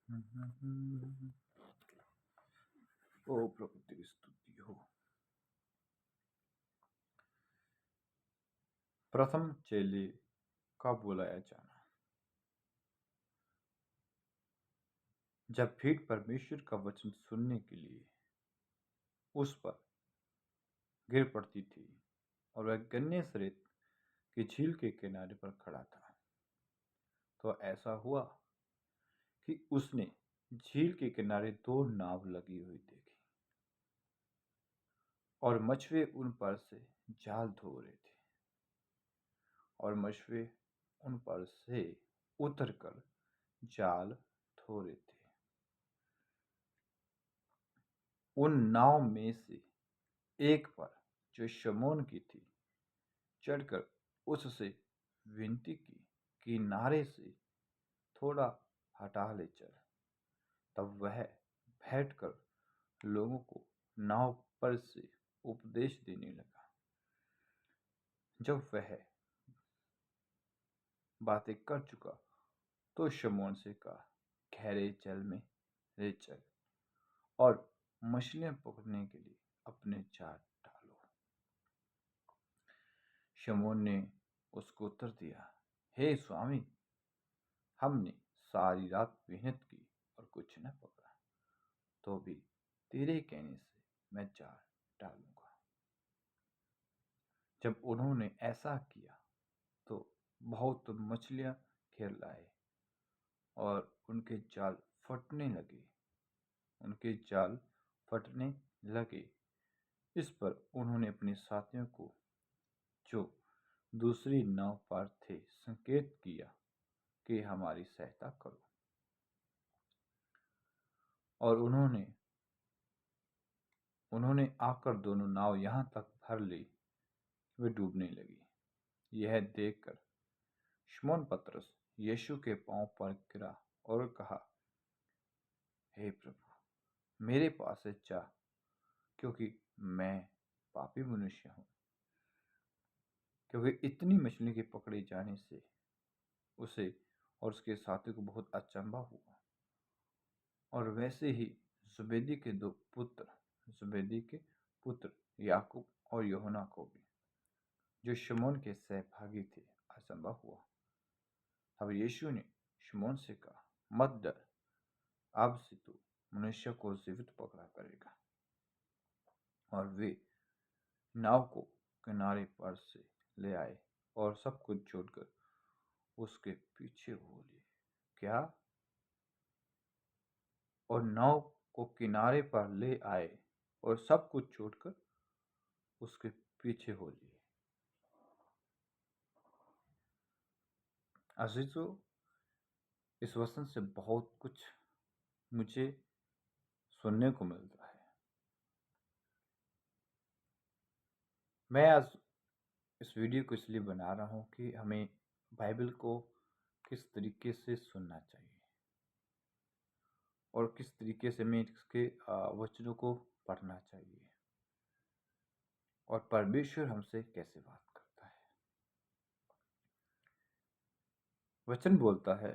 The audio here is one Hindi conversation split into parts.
ओ प्रभु तेरी स्तुति हो। प्रथम चेले का बुलाया जाना। जब भीड़ परमेश्वर का वचन सुनने के लिए उस पर गिर पड़ती थी और वह गन्नेसरेत की झील के किनारे पर खड़ा था, तो ऐसा हुआ कि उसने झील के किनारे 2 नाव लगी हुई देखी और मछुए उन पर से जाल धो रहे थे और मछुए उन पर से उतरकर जाल धो रहे थे। उन नाव में से एक पर, जो शमौन की थी, चढ़कर उससे विनती की, किनारे से थोड़ा हटा ले चल। तब वह बैठकर लोगों को नाव पर से उपदेश देने लगा। जब वह बातें कर चुका तो शमौन से कहा, गहरे जल में ले चल और मछलियां पकड़ने के लिए अपने जाल डालो। शमौन ने उसको उत्तर दिया, हे स्वामी, हमने सारी रात मेहनत की और कुछ न पकड़ा, तो भी तेरे कहने से मैं जाल डालूंगा। जब उन्होंने ऐसा किया तो बहुत मछलियां घेर लाए और उनके जाल फटने लगे। इस पर उन्होंने अपने साथियों को, जो दूसरी नाव पर थे, संकेत किया कि हमारी सहायता करो, और उन्होंने आकर दोनों नाव यहां तक भर ली, वे डूबने लगी। यह देखकर शमौन पतरस यीशु के पांव पर गिरा और कहा, हे प्रभु, मेरे पास से जा, क्योंकि मैं पापी मनुष्य हूं। क्योंकि इतनी मछली के पकड़े जाने से उसे और उसके साथी को बहुत अचंभा हुआ। और वैसे ही जुबेदी के पुत्र याकूब और यूहन्ना को भी, जो शमौन के सहभागी थे, अचंभा हुआ। अब यीशु ने शमौन से कहा, मत डर, अब से तू मनुष्य को जीवित पकड़ा करेगा। और वे नाव को किनारे पर से ले आए और सब कुछ छोड़कर उसके पीछे हो लिए। क्या? और नाव को किनारे पर ले आए और सब कुछ छोड़कर उसके पीछे हो लिए। अजीजों, इस वचन से बहुत कुछ मुझे सुनने को मिलता है। मैं आज इस वीडियो को इसलिए बना रहा हूं कि हमें बाइबल को किस तरीके से सुनना चाहिए और किस तरीके से हमें इसके वचनों को पढ़ना चाहिए और परमेश्वर हमसे कैसे बात करता है। वचन बोलता है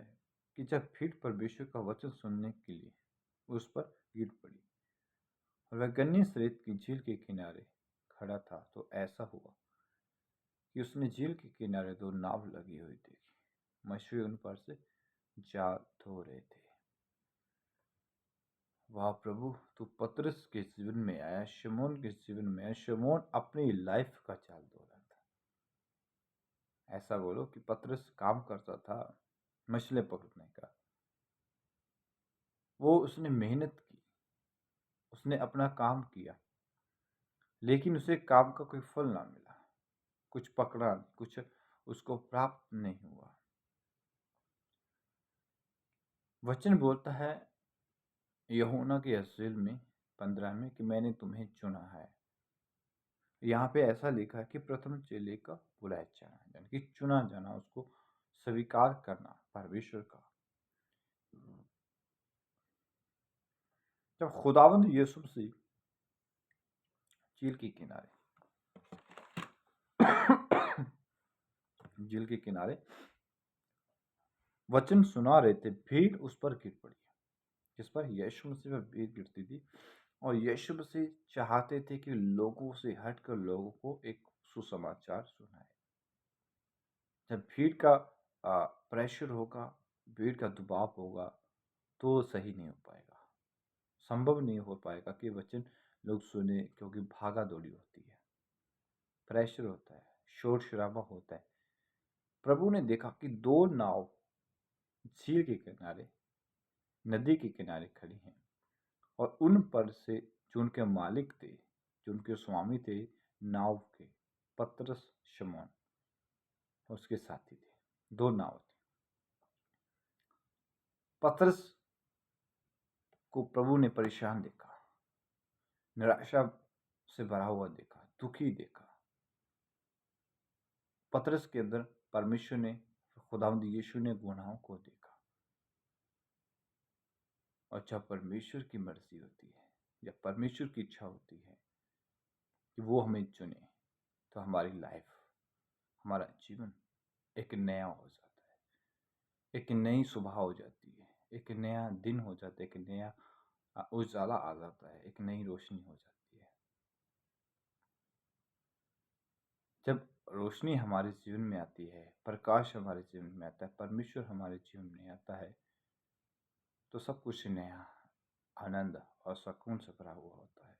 कि जब भीड़ परमेश्वर का वचन सुनने के लिए उस पर गिर पड़ी और वह गन्नेसरेत की झील के किनारे खड़ा था, तो ऐसा हुआ कि उसने झील के किनारे 2 नाव लगी हुई देखी। मछुए उन पर से जाल धो रहे थे। वाह प्रभु, तू पतरस के जीवन में आया, शमौन के जीवन में आया। शमौन अपनी लाइफ का जाल धो रहा था। ऐसा बोलो कि पतरस काम करता था मछलियां पकड़ने का, उसने मेहनत की, उसने अपना काम किया, लेकिन उसे काम का कोई फल ना मिला, कुछ पकड़ा, कुछ उसको प्राप्त नहीं हुआ। वचन बोलता है यूहन्ना के इंजील में 15 में कि मैंने तुम्हें चुना है। यहाँ पे ऐसा लिखा है कि प्रथम चेले का बुलाया जाना, यानी कि चुना जाना, उसको स्वीकार करना परमेश्वर का। जब खुदावंद यीशु मसीह झील के किनारे वचन सुना रहे थे, भीड़ उस पर गिर पड़ी। जिस पर यीशु मसीह पर भीड़ गिरती थी, और यीशु मसीह चाहते थे कि लोगों से हटकर लोगों को एक सुसमाचार सुनाए। जब भीड़ का प्रेशर होगा, भीड़ का दबाव होगा, तो सही नहीं हो पाएगा, संभव नहीं हो पाएगा कि वचन लोग सुने, क्योंकि भागा दौड़ी होती है, प्रेशर होता है, शोर शराबा होता है। प्रभु ने देखा कि दो नाव झील के किनारे, नदी के किनारे खड़ी हैं, और उन पर से जो उनके मालिक थे, जो उनके स्वामी थे नाव के, पतरस, शमौन उसके साथी थे, दो नाव थे। पतरस को प्रभु ने परेशान देखा, निराशा से भरा हुआ देखा, दुखी देखा। पतरस के अंदर परमेश्वर ने, खुदावंद यीशु ने गुनाहों को देखा। और जब परमेश्वर की मर्जी होती है, जब परमेश्वर की इच्छा होती है कि वो हमें चुने, तो हमारी लाइफ, हमारा जीवन एक नया हो जाता है, एक नई सुबह हो जाती है, एक नया दिन हो जाता है, एक नया उजाला आ जाता है, एक नई रोशनी हो जाती है। जब रोशनी हमारे जीवन में आती है, प्रकाश हमारे जीवन में आता है, परमेश्वर हमारे जीवन में आता है, तो सब कुछ नया, आनंद और सुकून से भरा हुआ होता है।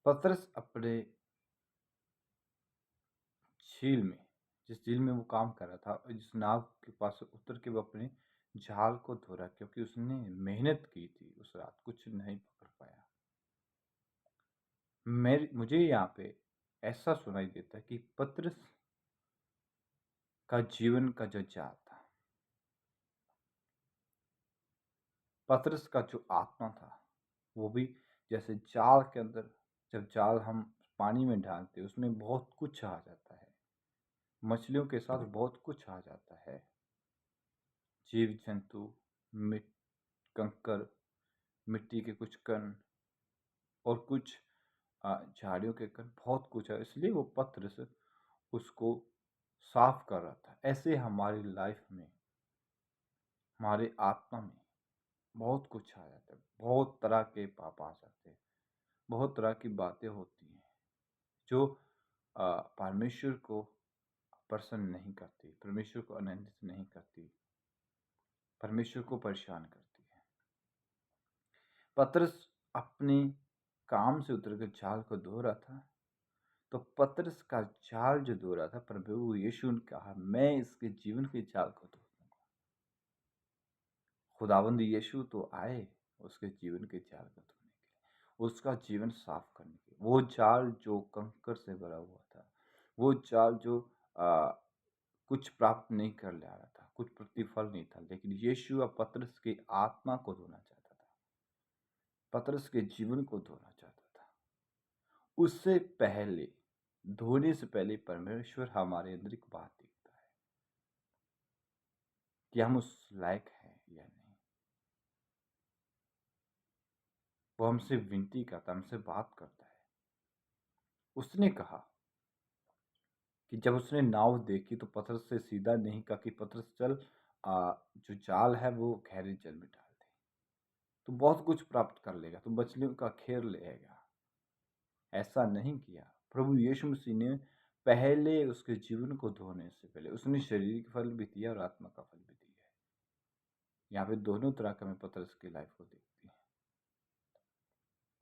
पतरस अपने झील में, जिस झील में वो काम कर रहा था, जिस नाव के पास उतर के वो अपने जाल को धो रहा, क्योंकि उसने मेहनत की थी उस रात, कुछ नहीं पकड़ पाया। मुझे यहाँ पे ऐसा सुनाई देता है कि पतरस का जीवन का जो जाल था, पतरस का जो आत्मा था, वो भी जैसे जाल के अंदर, जब जाल हम पानी में डालते, उसमें बहुत कुछ आ जाता है, मछलियों के साथ बहुत कुछ आ जाता है, जीव जंतु, कंकर, मिट्टी के कुछ कण, और कुछ झाड़ियों के कण, बहुत कुछ है। इसलिए वो पत्र से उसको साफ कर रहा था। ऐसे हमारी लाइफ में, हमारे आत्मा में बहुत कुछ आ जाता है, बहुत तरह के पाप आ जाते हैं, बहुत तरह की बातें होती हैं जो परमेश्वर को प्रसन्न नहीं करती, परमेश्वर को आनंदित नहीं करती, परमेश्वर को परेशान करती है। पतरस अपने काम से उतर कर जाल को धो रहा था, तो पतरस का जाल जो धो रहा था, प्रभु यीशु ने कहा, मैं इसके जीवन के जाल को धो दूंगा। खुदावंद यीशु तो आए उसके जीवन के जाल को धोने के लिए, उसका जीवन साफ करने के लिए। वो जाल जो कंकर से भरा हुआ था, वो जाल जो कुछ प्राप्त नहीं कर ले रहा था, कुछ प्रतिफल नहीं था, लेकिन यीशु अब पतरस की आत्मा को धोना चाहता था, पतरस के जीवन को धोना चाहता था। उससे पहले, धोने से पहले परमेश्वर हमारे अंदर एक बात देखता है कि हम उस लायक हैं या नहीं। वो हमसे विनती करता है, हमसे बात करता है। उसने कहा कि जब उसने नाव देखी तो पतरस से सीधा नहीं कहा कि पतरस चल, जो जाल है वो गहरे जल में डाल दे, तो बहुत कुछ प्राप्त कर लेगा, तो मछलियों का खेर लेगा। ऐसा नहीं किया। प्रभु यीशु मसीह ने पहले उसके जीवन को धोने से पहले उसने शारीरिक फल भी दिया और आत्मा का फल भी दिया है। यहाँ पे दोनों तरह का मैं पतरस की लाइफ को देखती है।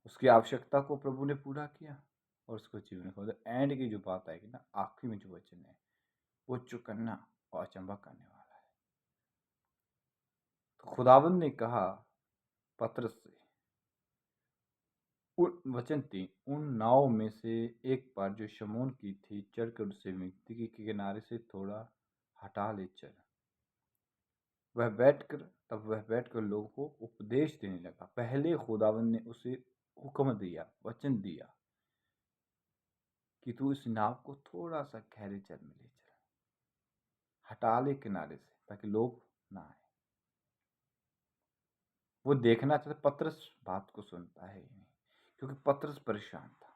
उसकी आवश्यकता को प्रभु ने पूरा किया और उसको जीवन को, एंड की जो बात आएगी ना, आखिरी में जो वचन है, वो चौकन्ना और अचंभा करने वाला है। तो खुदावंद ने कहा पतरस से, वचन 3, उन नाव में से एक पर जो शमौन की थी चढ़कर उससे विनती की कि किनारे से थोड़ा हटा ले चल। तब वह बैठकर लोगों को उपदेश देने लगा। पहले खुदावंद ने उसे हुक्म दिया, वचन दिया कि तू इस नाव को थोड़ा सा गहरे जल में ले चल, हटा ले किनारे से, ताकि लोग ना आए। वो देखना चाहता, पतरस बात को सुनता है ही नहीं, क्योंकि पतरस परेशान था।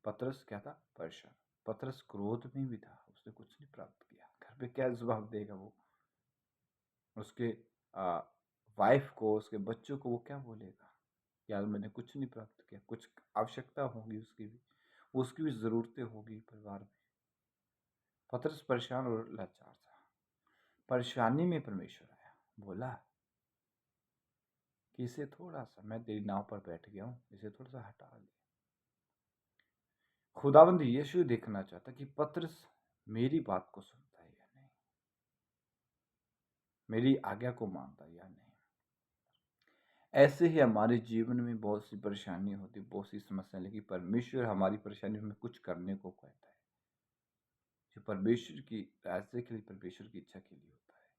पतरस क्या था? परेशान। पतरस क्रोध में भी था, उसने कुछ नहीं प्राप्त किया, घर पे क्या जवाब देगा वो। उसके वाइफ को, उसके बच्चों को वो क्या बोलेगा? यार मैंने कुछ नहीं प्राप्त किया, कुछ आवश्यकता होगी उसकी भी ज़रूरतें होगी परिवार में। पतरस परेशान और लाचार था। परेशानी में परमेश्वर आया, बोला कि इसे थोड़ा सा, मैं तेरी नाव पर बैठ गया हूँ, इसे थोड़ा सा हटा ले। खुदाबंद यीशु देखना चाहता कि पतरस मेरी बात को सुनता है या नहीं, मेरी आज्ञा को मानता है या नहीं। ऐसे ही हमारे जीवन में बहुत सी परेशानी होती, बहुत सी समस्या, लेकिन परमेश्वर हमारी परेशानी में कुछ करने को कहता है, जो परमेश्वर की राज्य के लिए, परमेश्वर की इच्छा के लिए होता है।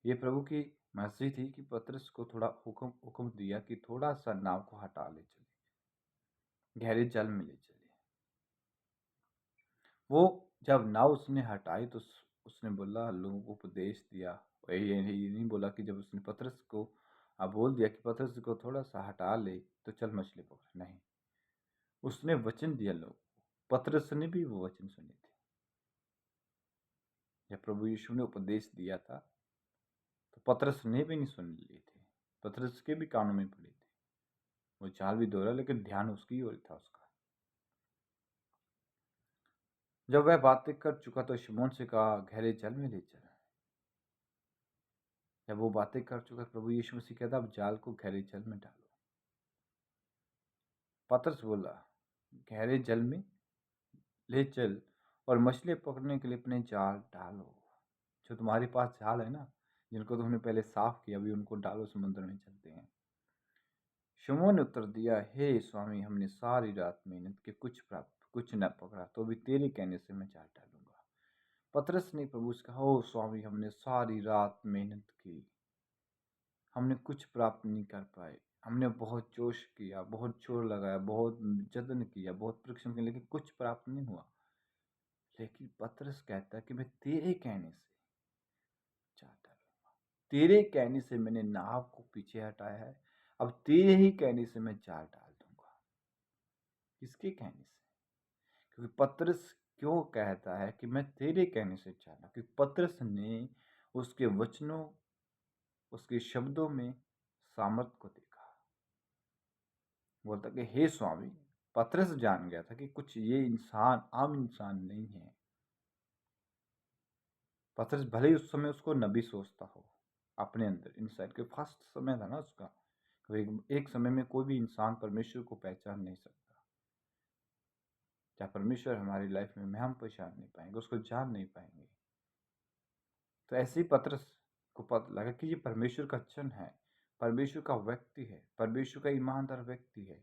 ये प्रभु की मर्जी थी कि पतरस को थोड़ा हुक्म दिया कि थोड़ा सा नाव को हटा ले चले, गहरे जल में ले चले। वो जब नाव उसने हटाई तो उसने बोला, लोगों को उपदेश दिया। ये नहीं बोला कि जब उसने पतरस को बोल दिया कि पतरस को थोड़ा सा हटा ले तो चल मछली पकड़, नहीं, उसने वचन दिया लोगों को। पतरस ने भी वो वचन सुने थे। जब प्रभु यीशु ने उपदेश दिया था तो पतरस ने भी नहीं सुन लिए थे, पतरस के भी कानों में पड़े थे। वो जाल भी दौड़ा, लेकिन ध्यान उसकी ओर था उसका। जब वह बातें कर चुका तो शिमोन से कहा, गहरे जल में ले चल। जब वो बातें कर चुका, प्रभु यीशु मसीह कहता, अब जाल को गहरे जल में डालो। पतरस बोला, गहरे जल में ले चल और मछली पकड़ने के लिए अपने जाल डालो। जो तुम्हारे पास जाल है ना, जिनको तुमने पहले साफ किया, अभी उनको डालो, समुद्र में चलते हैं। शमून ने उत्तर दिया, हे स्वामी, हमने सारी रात मेहनत की, कुछ न पकड़ा, तो भी तेरे कहने से मैं जाल डालूंगा। पतरस ने प्रभु से कहा, ओ स्वामी, हमने सारी रात मेहनत की, हमने कुछ प्राप्त नहीं कर पाए। हमने बहुत जोश किया, बहुत जोर लगाया, बहुत जतन किया, बहुत परिश्रम किया, लेकिन कुछ प्राप्त नहीं हुआ। लेकिन पतरस कहता है कि मैं तेरे कहने से जाल डालूंगा। तेरे कहने से मैंने नाव को पीछे हटाया है, अब तेरे ही कहने से मैं जाल डाल दूंगा। किसके कहने से? क्योंकि पतरस क्यों कहता है कि मैं तेरे कहने से जाना? क्योंकि पतरस ने उसके वचनों, उसके शब्दों में सामर्थ को देखा। बोलता कि हे स्वामी, पतरस जान गया था कि कुछ ये इंसान आम इंसान नहीं है। पतरस भले ही उस समय उसको नबी सोचता हो, अपने अंदर इनसाइड के फर्स्ट समय था ना उसका। एक समय में कोई भी इंसान परमेश्वर को पहचान नहीं सकता। क्या परमेश्वर हमारी लाइफ में हम पहचान नहीं पाएंगे, उसको जान नहीं पाएंगे। तो ऐसे ही पतरस को पता लगा कि ये परमेश्वर का चिन्ह है, परमेश्वर का व्यक्ति है, परमेश्वर का ईमानदार व्यक्ति है।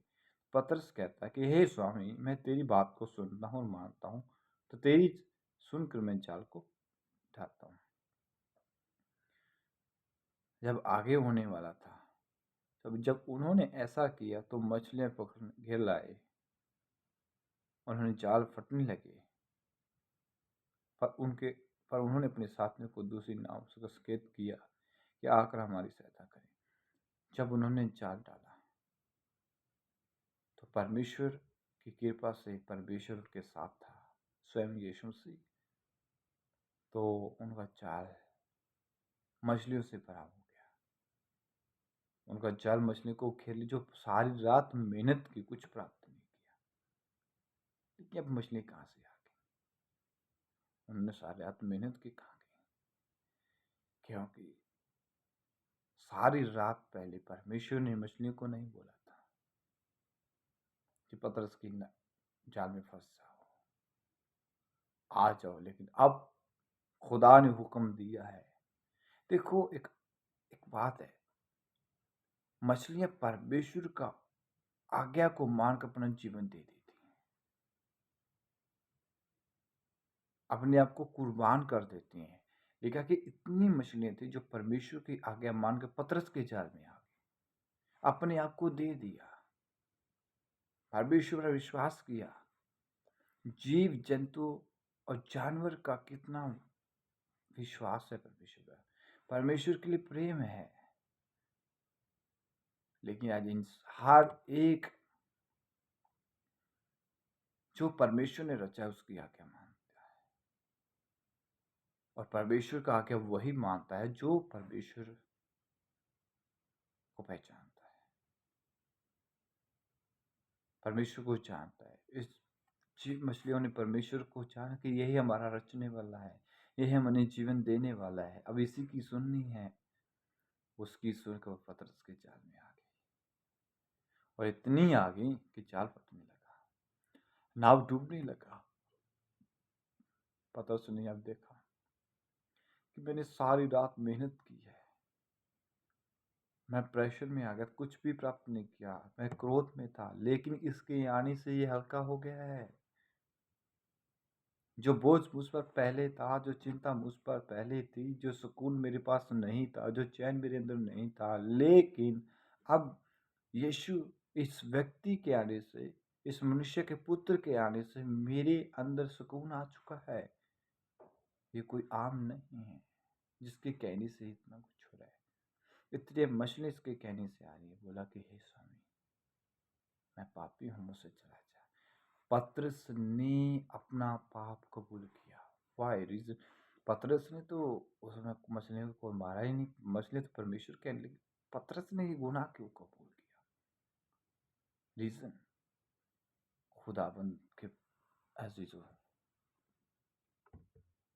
पतरस कहता है कि हे स्वामी, मैं तेरी बात को सुनता हूँ और मानता हूँ, तो तेरी सुनकर मैं जाल को उठाता हूँ। जब आगे होने वाला था, तब जब उन्होंने ऐसा किया तो मछलियां पकड़ घेर लाए, उन्होंने जाल फटने लगे, पर उन्होंने अपने साथियों को दूसरी नाव से सचेत किया कि आकर हमारी सहायता करें। जब उन्होंने जाल डाला तो परमेश्वर की कृपा से परमेश्वर के साथ था, स्वयं यीशु मसीह। तो उनका जाल मछलियों से भरा हो गया। उनका जाल मछली को घेर ली, जो सारी रात मेहनत की, कुछ प्राप्त नहीं किया। लेकिन अब मछली कहाँ से आ गई? उन्होंने सारी रात मेहनत की, कहाँ गई? क्योंकि सारी रात पहले परमेश्वर ने मछलियों को नहीं बोला था कि पतरस की जाल में फंस जाओ, आ जाओ, लेकिन अब खुदा ने हुक्म दिया है। देखो, एक एक बात है, मछलियां परमेश्वर का आज्ञा को मानकर अपना जीवन दे देती हैं, अपने आप को कुर्बान कर देती हैं। देखा कि इतनी मछलियां थी जो परमेश्वर की आज्ञा मानकर पतरस के जाल में आ गई, अपने आप को दे दिया, परमेश्वर पर विश्वास किया। जीव जंतु और जानवर का कितना विश्वास है परमेश्वर पर, परमेश्वर के लिए प्रेम है। लेकिन आज हर एक जो परमेश्वर ने रचा है उसकी आज्ञा मानता है। और परमेश्वर का आज्ञा वही मानता है जो परमेश्वर को पहचानता है, परमेश्वर को जानता है। इस जीव मछलियों ने परमेश्वर को जाना कि यही हमारा रचने वाला है, यही हमें जीवन देने वाला है, अब इसी की सुननी है। उसकी सुनकर वो पतरस के जाल में आ गई, और इतनी आ गई कि जाल फटने लगा, नाव डूबने लगा। पतरस ने अब देखा कि मैंने सारी रात मेहनत की है, मैं प्रेशर में आ गया, कुछ भी प्राप्त नहीं किया, मैं क्रोध में था, लेकिन इसके आने से ये हल्का हो गया है। जो बोझ मुझ पर पहले था, जो चिंता मुझ पर पहले थी, जो सुकून मेरे पास नहीं था, जो चैन मेरे अंदर नहीं था, लेकिन अब यीशु इस व्यक्ति के आने से, इस मनुष्य के पुत्र के आने से मेरे अंदर सुकून आ चुका है। ये कोई आम नहीं है जिसके कहने से इतना कुछ हो रहा है। इतने मछली इसके कहने से आ रही है। बोला कि हे स्वामी, मैं पापी हूँ, मुझसे चला जा। पतरस ने अपना पाप कबूल किया। Why reason? पतरस ने तो उसमें मछलियों को मारा ही नहीं, मछली तो परमेश्वर कहने लगी, पतरस ने ये गुनाह क्यों कबूल किया? रीजन, खुदाबंद के अजीजों,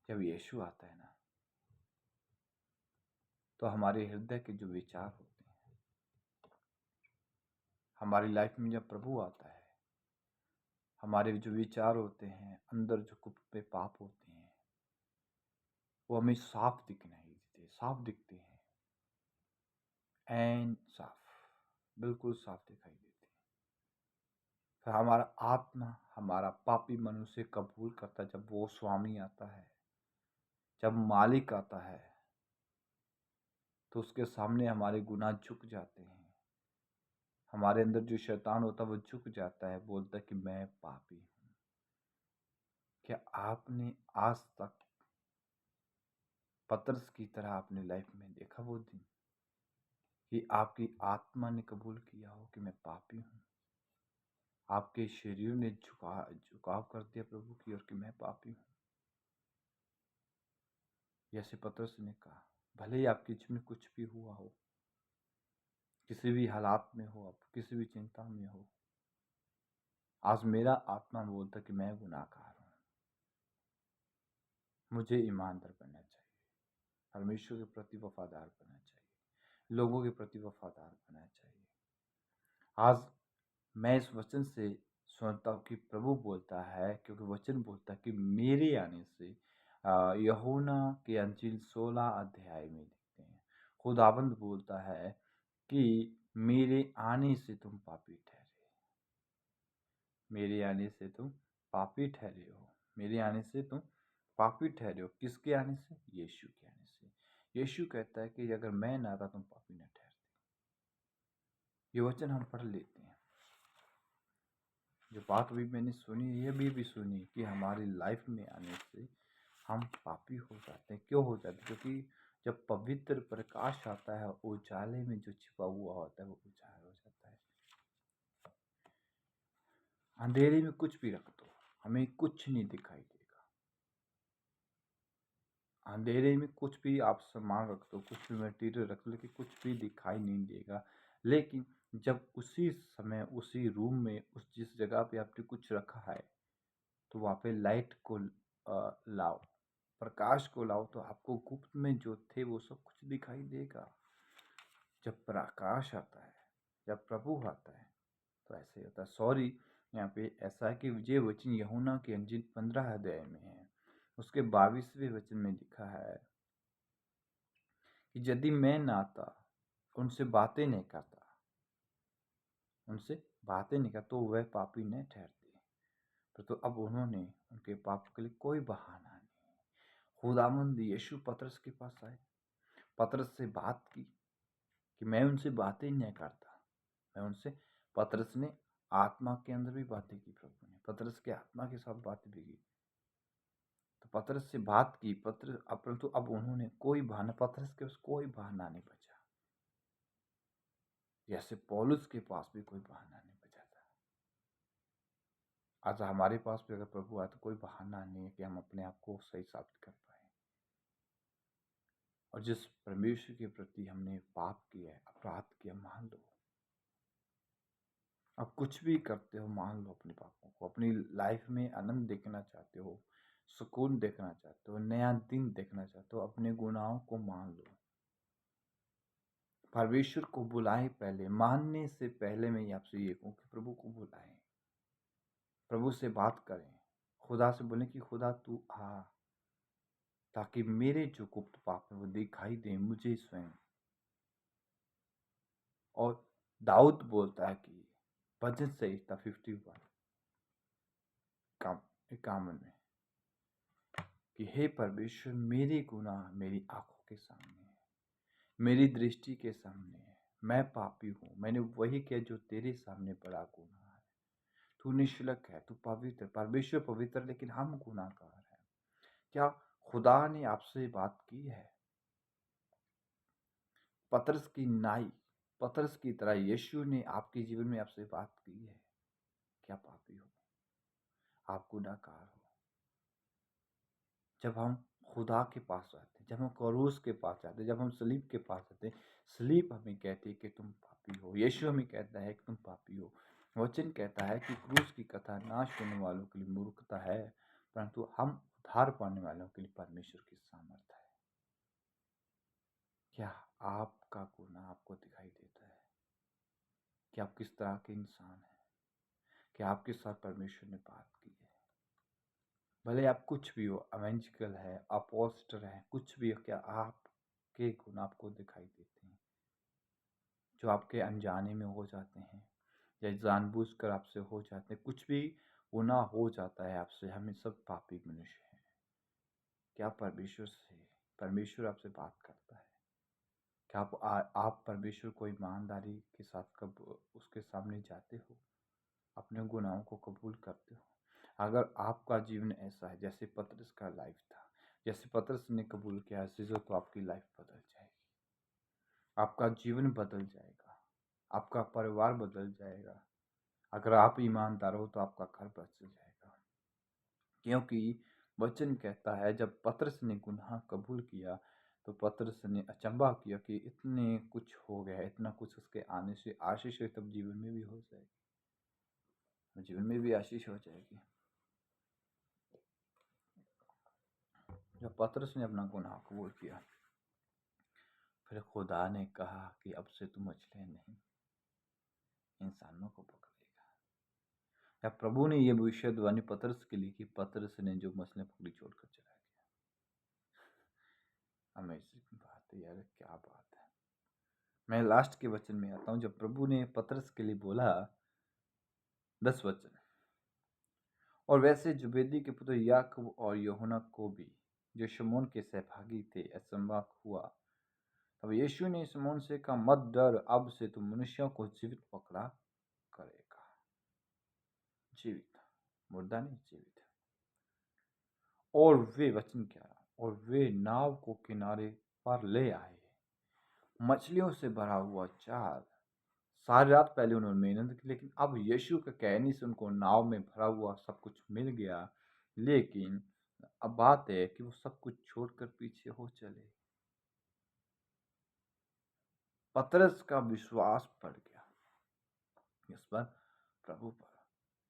जब यीशु आता है ना, तो हमारे हृदय के जो विचार होते हैं, हमारी लाइफ में जब प्रभु आता है, हमारे जो विचार होते हैं, अंदर जो कुप्पे पाप होते हैं, वो हमें साफ दिखने देते, साफ दिखते हैं, एंड साफ, बिल्कुल साफ दिखाई देते हैं। फिर हमारा आत्मा, हमारा पापी मनुष्य कबूल करता है। जब वो स्वामी आता है, जब मालिक आता है, तो उसके सामने हमारे गुनाह झुक जाते हैं। हमारे अंदर जो शैतान होता है वो झुक जाता है, बोलता है कि मैं पापी हूँ। क्या आपने आज तक पतरस की तरह अपनी लाइफ में देखा वो दिन कि आपकी आत्मा ने कबूल किया हो कि मैं पापी हूँ? आपके शरीर ने झुकाव कर दिया प्रभु की ओर कि मैं पापी हूँ? जैसे पतरस ने कहा, भले ही आपके जीवन में कुछ भी हुआ हो, किसी भी हालात में हो, आप किसी भी चिंता में हो, आज मेरा आत्मा बोलता कि मैं गुनाहगार हूँ, मुझे ईमानदार बनना चाहिए, परमेश्वर के प्रति वफादार बनना चाहिए, लोगों के प्रति वफादार बनना चाहिए। आज मैं इस वचन से सुनता हूँ कि प्रभु बोलता है, क्योंकि वचन बोलता है कि मेरे आने से यूहन्ना के अंजील 16 अध्याय में देखते हैं, खुदावंद बोलता है कि मेरे आने से तुम पापी ठहरे, मेरे आने से तुम पापी ठहरे हो, मेरे आने से तुम पापी ठहरे हो। किसके आने से? यीशु के आने से। यीशु कहता है कि अगर मैं ना आता तुम पापी न ठहरते। ये वचन हम पढ़ लेते हैं। जो बात अभी मैंने सुनी, ये भी सुनी कि हमारी लाइफ में आने से हम पापी हो जाते हैं। क्यों हो जाते हैं? क्योंकि जब पवित्र प्रकाश आता है, उजाले में जो छिपा हुआ होता है वो उजागर हो जाता है। अंधेरे में कुछ भी रख दो, हमें कुछ नहीं दिखाई देगा। अंधेरे में कुछ भी आप सामान रख दो, कुछ भी मटेरियल रख दो, लेकिन कुछ भी दिखाई नहीं देगा। लेकिन जब उसी समय, उसी रूम में, उस जिस जगह पे आपने कुछ रखा है, तो वहाँ पे लाइट को लाओ, प्रकाश को लाओ, तो आपको गुप्त में जो थे वो सब कुछ दिखाई देगा। जब प्रकाश आता है, जब प्रभु आता है, तो ऐसे होता है। सॉरी, यहाँ पे ऐसा है कि ये वचन यूहन्ना के अंजील 15 अध्याय में है। उसके 22वें वचन में लिखा है कि यदि मैं ना आता, उनसे बातें नहीं करता, उनसे बातें नहीं करता, तो वह पापी नहीं ठहरते। तो अब उन्होंने उनके पाप के लिए कोई बहाना नहीं। खुदावंद यीशु पतरस के पास आए, पतरस से बात की कि मैं उनसे बातें नहीं करता, मैं उनसे, पतरस ने आत्मा के अंदर भी बातें की, प्रभु ने पतरस के आत्मा के साथ बातें भी की। तो पतरस से बात की, पतरस, परंतु अब उन्होंने कोई बहाना, पतरस के पास कोई बहाना नहीं बचा। जैसे पौलुस के पास भी कोई बहाना नहीं बचा था। आज हमारे पास भी अगर प्रभु आए तो कोई बहाना नहीं है कि हम अपने आप को सही साबित कर पाए। और जिस परमेश्वर के प्रति हमने पाप किया है, अपराध किया, मान लो। अब कुछ भी करते हो मान लो अपने पापों को। अपनी लाइफ में आनंद देखना चाहते हो, सुकून देखना चाहते हो, नया दिन देखना चाहते हो, अपने गुनाहों को मान लो। परमेश्वर को बुलाएं। पहले मानने से पहले मैं आपसे ये कहूँ कि प्रभु को बुलाएं, प्रभु से बात करें, खुदा से बोलें कि खुदा तू आ, ताकि मेरे जो गुप्त पाप है वो दिखाई दे मुझे स्वयं। और दाऊद बोलता है कि भजन संहिता 51 51 में कि हे परमेश्वर, मेरे गुनाह मेरी आंखों के सामने है, मेरी दृष्टि के सामने है। मैं पापी हूँ, मैंने वही किया जो तेरे सामने बड़ा गुनाह है। तू निष्कलंक है, तू पवित्र। परमेश्वर पवित्र, लेकिन हम गुनाहगार हैं। क्या खुदा ने आपसे बात की है? पतरस की नाई, पतरस की तरह यीशु ने आपके जीवन में आपसे बात की है? क्या पापी हो, आप गुनाहगार हो? जब हम खुदा के पास आते हैं, जब हम क्रूस के पास आते हैं, जब हम सलीब के पास आते हैं, सलीब हमें कहती है कि तुम पापी हो, यीशु हमें कहता है कि तुम पापी हो। वचन कहता है कि क्रूस की कथा नाश होने वालों के लिए मूर्खता है, परंतु हम उद्धार पाने वालों के लिए परमेश्वर की सामर्थ है। क्या आपका गुनाह आपको दिखाई देता है कि आप किस तरह के इंसान हैं? कि आपके साथ परमेश्वर ने बात की है? भले आप कुछ भी हो, एवेंजिकल है, अपोस्टर है, कुछ भी हो, क्या आपके गुण आपको दिखाई देते हैं? जो आपके अनजाने में हो जाते हैं या जानबूझकर आपसे हो जाते हैं, कुछ भी गुनाह हो जाता है आपसे, हमें सब पापी मनुष्य हैं। क्या परमेश्वर आपसे बात करता है? क्या आप परमेश्वर को ईमानदारी के साथ कब उसके सामने जाते हो, अपने गुनाहों को कबूल करते हो? अगर आपका जीवन ऐसा है जैसे पतरस का लाइफ था, जैसे पतरस ने कबूल किया अजीजों, तो आपकी लाइफ बदल जाएगी, आपका जीवन बदल जाएगा, आपका परिवार बदल जाएगा। अगर आप ईमानदार हो तो आपका घर बदल जाएगा, क्योंकि वचन कहता है जब पतरस ने गुनाह कबूल किया तो पतरस ने अचंभा किया कि इतने कुछ हो गया, इतना कुछ उसके आने से आशीष है, तब जीवन में भी हो जाएगी, जीवन में भी आशीष हो जाएगी। जब पतरस ने अपना गुनाह कबूल किया, फिर खुदा ने कहा कि अब से तू मछलियां नहीं, इंसानों को पकड़ेगा। या प्रभु ने यह भविष्यवाणी पतरस के लिए कि पतरस ने जो मछलियां पकड़ी छोड़कर चला गया। अमेजिंग बात है यार, क्या बात है। मैं लास्ट के वचन में आता हूँ, जब प्रभु ने पतरस के लिए बोला 10 वचन, और वैसे जुबेदी के पुत्र याकूब और यूहन्ना को भी, जो शमौन के सहभागी थे, असंभव हुआ। तब यीशु ने शमौन से कहा, मत डर, अब से तू मनुष्यों को जीवित पकड़ा करेगा। जीवित, मुर्दा नहीं, जीवित। और वे वचन क्या, और वे नाव को किनारे पर ले आए, मछलियों से भरा हुआ जाल। सारी रात पहले उन्होंने मेहनत की, लेकिन अब यीशु के कहने से उनको नाव में भरा हुआ सब कुछ मिल गया। लेकिन अब बात है कि वो सब कुछ छोड़कर पीछे हो चले। पतरस का विश्वास बढ़ गया इस पर, प्रभु पर,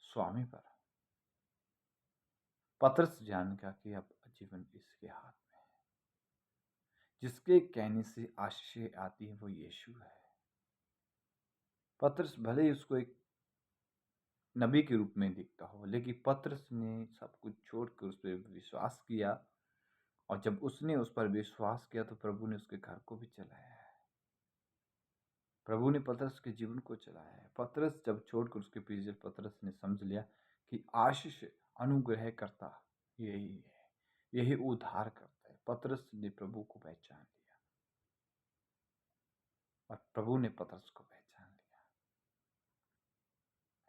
स्वामी पर। पतरस जान गया कि अब जीवन इसके हाथ में है, जिसके कहने से आशीष आती है वो यीशु है। पतरस भले ही उसको एक नबी के रूप में दिखता हो, लेकिन पतरस ने सब कुछ छोड़कर उस पर विश्वास किया, और जब उसने उस पर विश्वास किया तो प्रभु ने उसके घर को भी चलाया है। प्रभु ने पतरस के जीवन को चलाया है। पतरस जब छोड़कर उसके पीछे, पतरस ने समझ लिया कि आशीष अनुग्रह करता यही है, यही उद्धार करता है। पतरस ने प्रभु को पहचान लिया और प्रभु ने पतरस को पहचान लिया।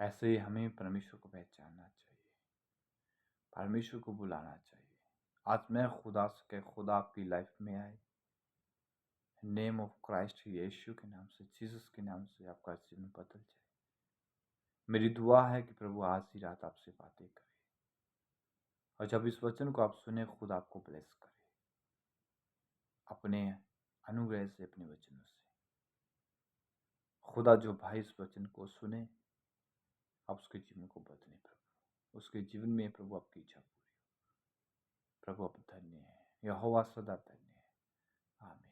ऐसे ही हमें परमेश्वर को पहचानना चाहिए, परमेश्वर को बुलाना चाहिए। आज मैं खुदा आपकी लाइफ में आए, नेम ऑफ क्राइस्ट, यीशु के नाम से, जीसस के नाम से आपका जीवन बदल जाए। मेरी दुआ है कि प्रभु आज ही रात आपसे बातें करे, और जब इस वचन को आप सुने, खुद आपको ब्लेस करे, अपने अनुग्रह से, अपने वचनों से। खुदा जो भाई इस वचन को सुने, आप उसके जीवन को बदले प्रभु, उसके जीवन में प्रभु आपकी इच्छा पूरी हो। प्रभु आप धन्य है, यहोवा सदा धन्य है। आमीन।